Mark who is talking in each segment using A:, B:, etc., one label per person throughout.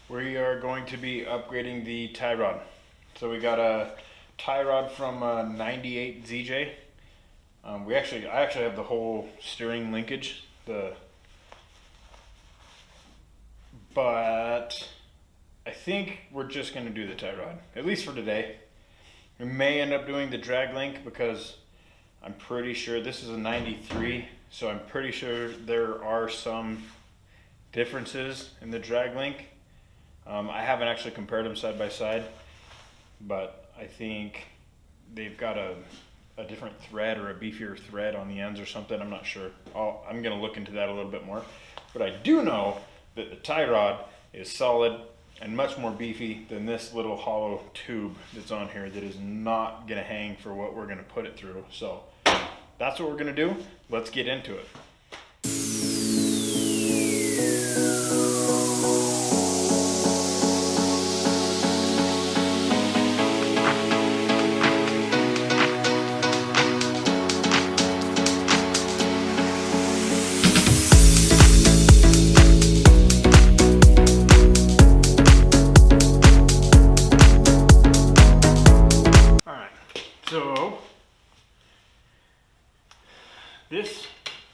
A: We are going to be upgrading the tie rod. So we got a tie rod from 98 ZJ. I actually have the whole steering linkage. But I think we're just going to do the tie rod, at least for today. We may end up doing the drag link because I'm pretty sure this is a 93, so I'm pretty sure there are some differences in the drag link. I haven't actually compared them side by side, but I think they've got a different thread or a beefier thread on the ends or something. I'm not sure. I'm going to look into that a little bit more. But I do know that the tie rod is solid and much more beefy than this little hollow tube that's on here that is not going to hang for what we're going to put it through. So that's what we're going to do. Let's get into it. So this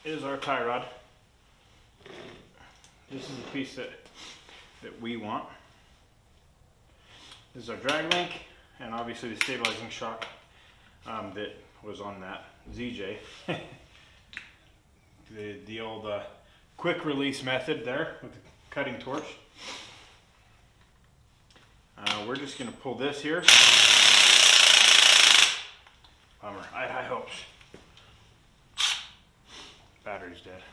A: is our tie rod. This is the piece that we want. This is our drag link, and obviously the stabilizing shock that was on that ZJ. the old quick release method there with the cutting torch. We're just going to pull this here. Bummer. I had high hopes. Battery's dead.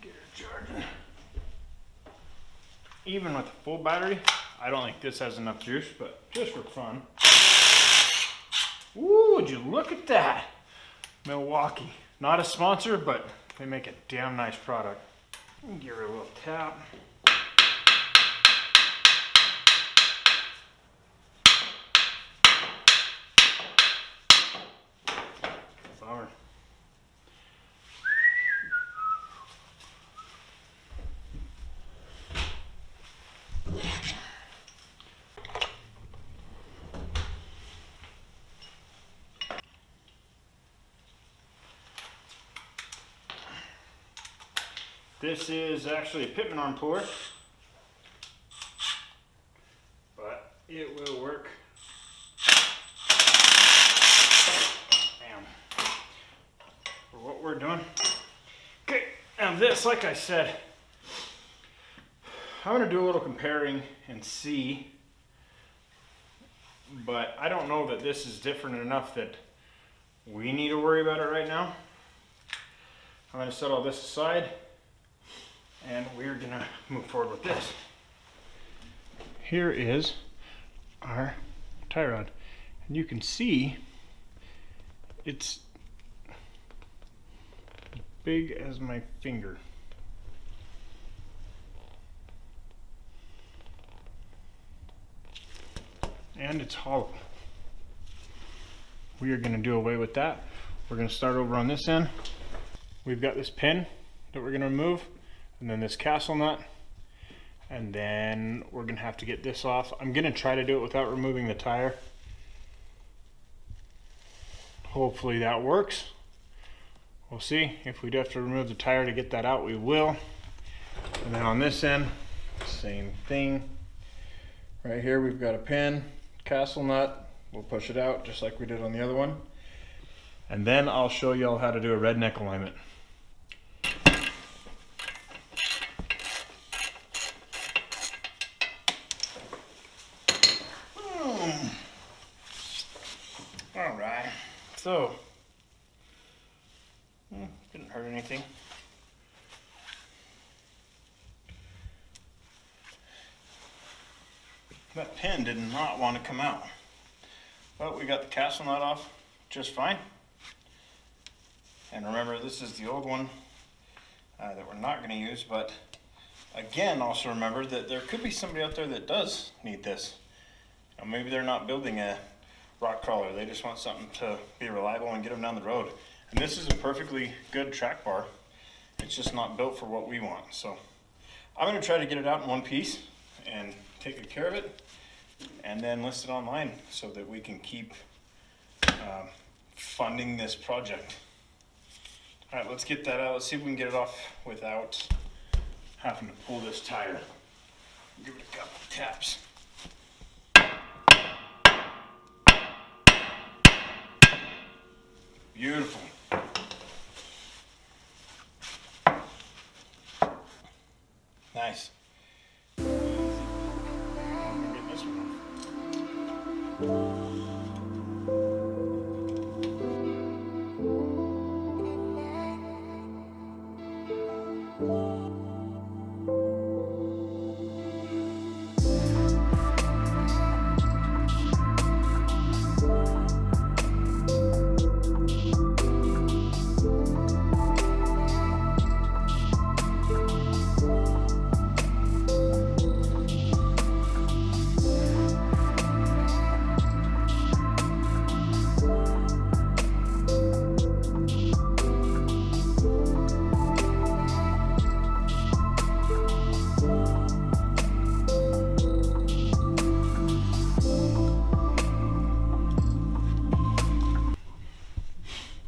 A: Get her charging. Even with a full battery, I don't think this has enough juice, but just for fun. Ooh, would you look at that? Milwaukee. Not a sponsor, but they make a damn nice product. Give her a little tap. Bummer. This is actually a pitman arm puller, but it will work. For what we're doing. Okay, now this, like I said, I'm going to do a little comparing and see, but I don't know that this is different enough that we need to worry about it right now. I'm going to set all this aside, and we're going to move forward with this. Here is our tie rod, and you can see it's big as my finger. And it's hollow. We are going to do away with that. We're going to start over on this end. We've got this pin that we're going to remove, and then this castle nut, and then we're going to have to get this off. I'm going to try to do it without removing the tire. Hopefully that works. We'll see. If we do have to remove the tire to get that out, we will. And then on this end, same thing. Right here we've got a pin, castle nut. We'll push it out just like we did on the other one. And then I'll show y'all how to do a red neck alignment. All right. So, didn't hurt anything. That pin did not want to come out. But we got the castle nut off just fine. And remember, this is the old one that we're not going to use, but again, also remember that there could be somebody out there that does need this. Now, maybe they're not building a rock crawler, they just want something to be reliable and get them down the road. And this is a perfectly good track bar. It's just not built for what we want. So I'm gonna try to get it out in one piece and take good care of it and then list it online so that we can keep funding this project. All right, let's get that out. Let's see if we can get it off without having to pull this tire. Give it a couple taps. Beautiful. Nice. I'm gonna get this one off.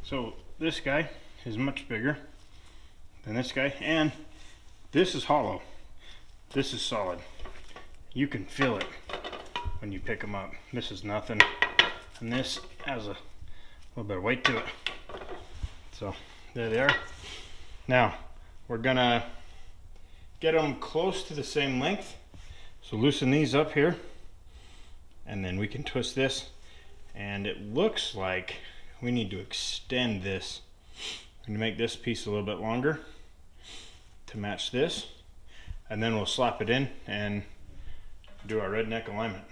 A: So this guy is much bigger than this guy, and this is hollow. This is solid. You can feel it when you pick them up. This is nothing, and this has a little bit of weight to it. So there they are. Now we're gonna get them close to the same length. So loosen these up here, and then we can twist this, and it looks like we need to extend this. I'm going to make this piece a little bit longer to match this, and then we'll slap it in and do our redneck alignment.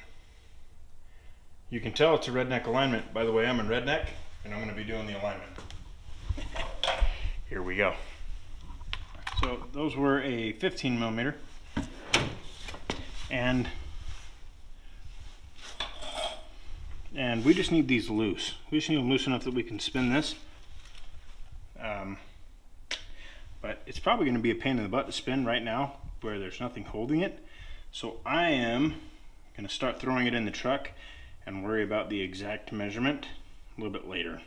A: You can tell it's a redneck alignment by the way I'm a redneck, and I'm going to be doing the alignment. Here we go. So those were a 15 millimeter, and we just need these loose. We just need them loose enough that we can spin this. But it's probably going to be a pain in the butt to spin right now where there's nothing holding it. So I am going to start throwing it in the truck and worry about the exact measurement a little bit later.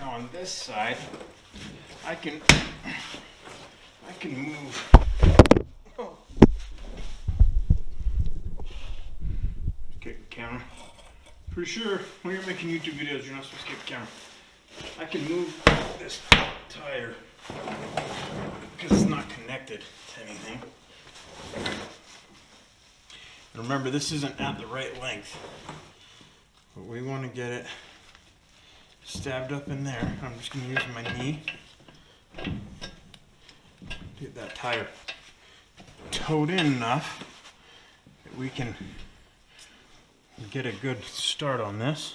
A: On this side, I can move. Oh. Kick the camera. Pretty sure when you're making YouTube videos, you're not supposed to kick the camera. I can move this tire because it's not connected to anything. And remember, this isn't at the right length, but we want to get it stabbed up in there. I'm just going to use my knee to get that tire towed in enough that we can get a good start on this.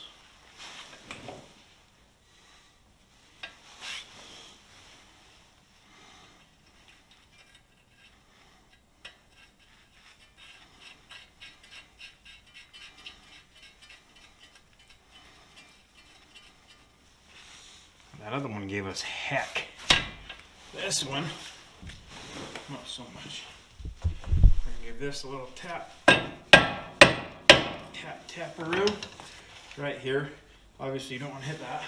A: That other one gave us heck. This one, not so much. We're gonna give this a little tap, taparoo right here. Obviously you don't want to hit that.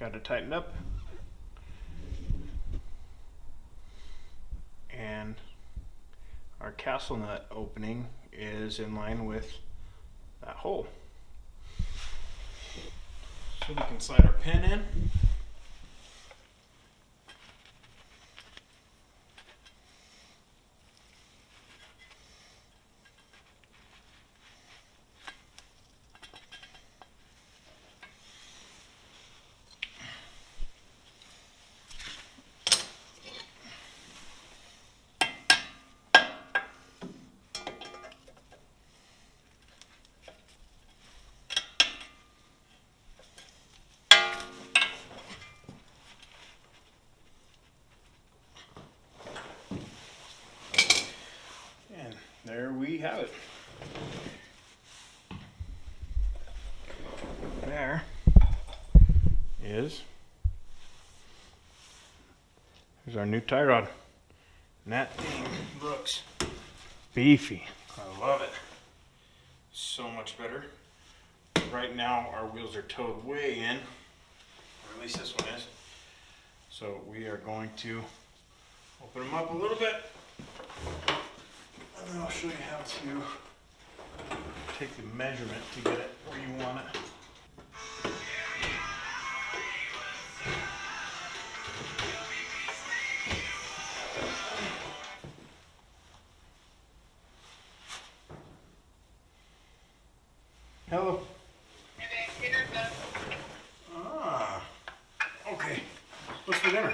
A: got it tightened up. And our castle nut opening is in line with that hole. So we can slide our pin in. There we have it. There's our new tie rod. And that thing looks beefy. I love it. So much better. Right now our wheels are towed way in, or at least this one is. So we are going to open them up a little bit. And then I'll show you how to take the measurement to get it where you want it. Hello. Ah, okay. What's for dinner?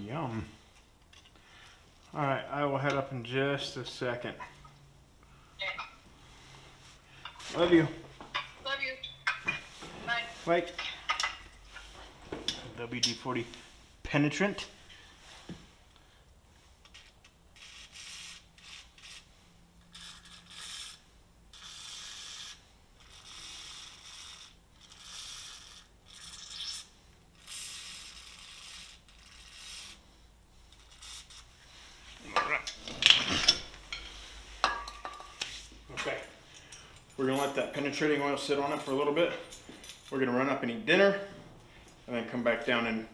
A: Yum. All right, I will head up in just a second.
B: Okay.
A: Love you.
B: Love you. Bye.
A: Bye. WD-40 penetrant. Okay, we're gonna let that penetrating oil sit on it for a little bit. We're gonna run up and eat dinner, and then come back down and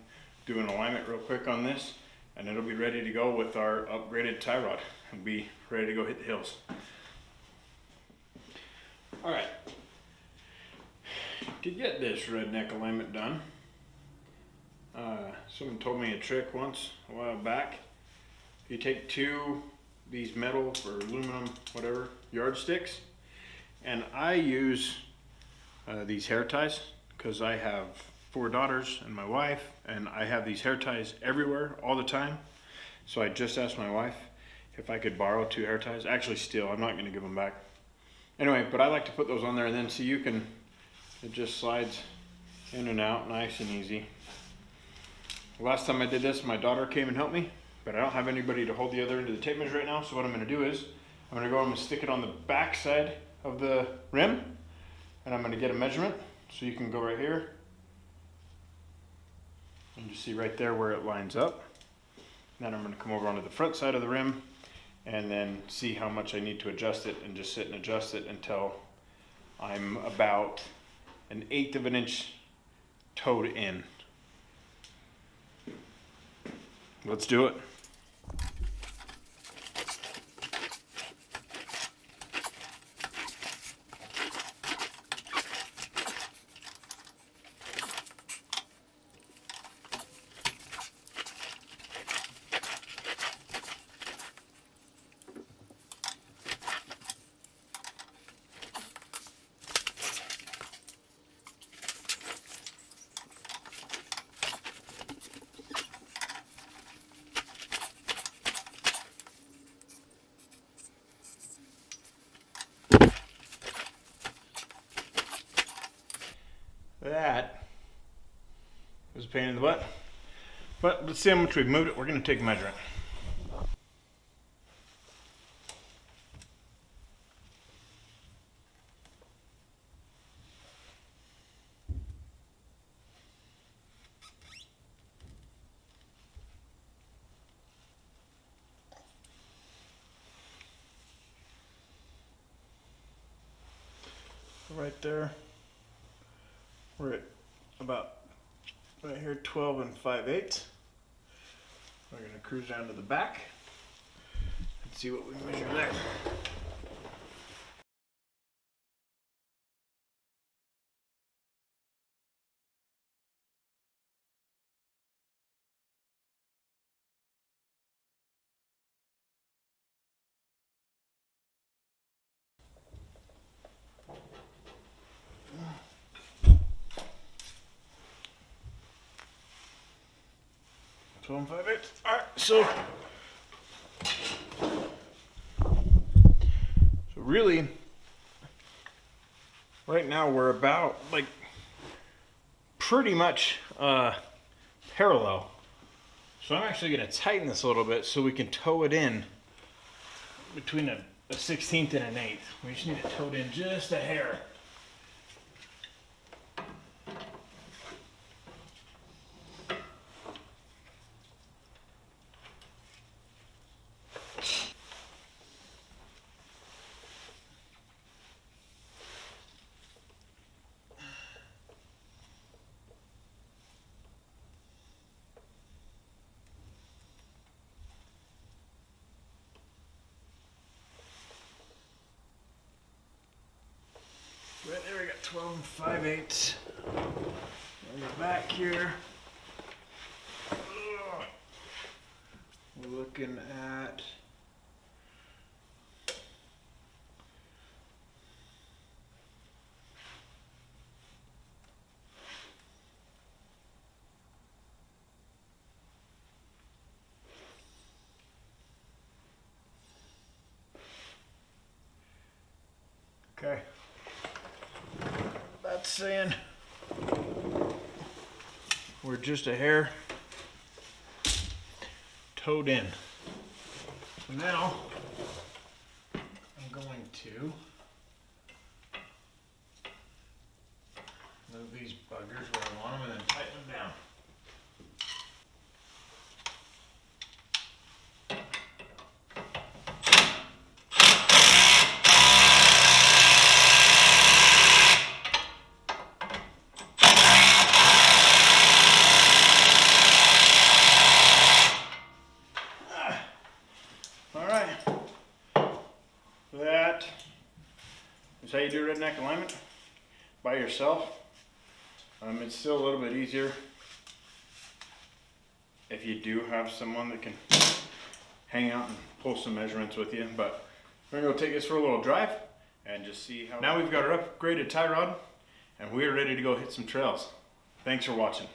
A: do an alignment real quick on this, and it'll be ready to go with our upgraded tie rod and be ready to go hit the hills. All right, to get this redneck alignment done, someone told me a trick once a while back. You take these metal or aluminum, whatever, yardsticks, and I use these hair ties because I have 4 daughters and my wife, and I have these hair ties everywhere all the time. So I just asked my wife if I could borrow 2 hair ties. Actually steal, I'm not gonna give them back. Anyway, but I like to put those on there, and then see, it just slides in and out nice and easy. The last time I did this, my daughter came and helped me, but I don't have anybody to hold the other end of the tape measure right now. So what I'm gonna do is, I'm gonna go and stick it on the back side of the rim, and I'm gonna get a measurement. So you can go right here, and you see right there where it lines up. Then I'm gonna come over onto the front side of the rim, and then see how much I need to adjust it, and just sit and adjust it until I'm about 1/8 of an inch towed in. Let's do it. That was a pain in the butt, but let's see how much we've moved it. We're going to take a measurement. right there. We're at about right here, 12 and 5/8. We're gonna cruise down to the back and see what we measure there. All right, so really, right now we're about like pretty much parallel. So I'm actually going to tighten this a little bit so we can toe it in between a 16th and an 1/8. We just need to toe it in just a hair. Right there we got 12 and 5/8. On the back here, we're looking at okay. That's saying we're just a hair toed in. So now I'm going to move these buggers where I want them and then tighten them down. That is how you do redneck alignment by yourself. It's still a little bit easier if you do have someone that can hang out and pull some measurements with you, but we're gonna go take this for a little drive and just see how. Now we've got our upgraded tie rod and we're ready to go hit some trails. Thanks for watching.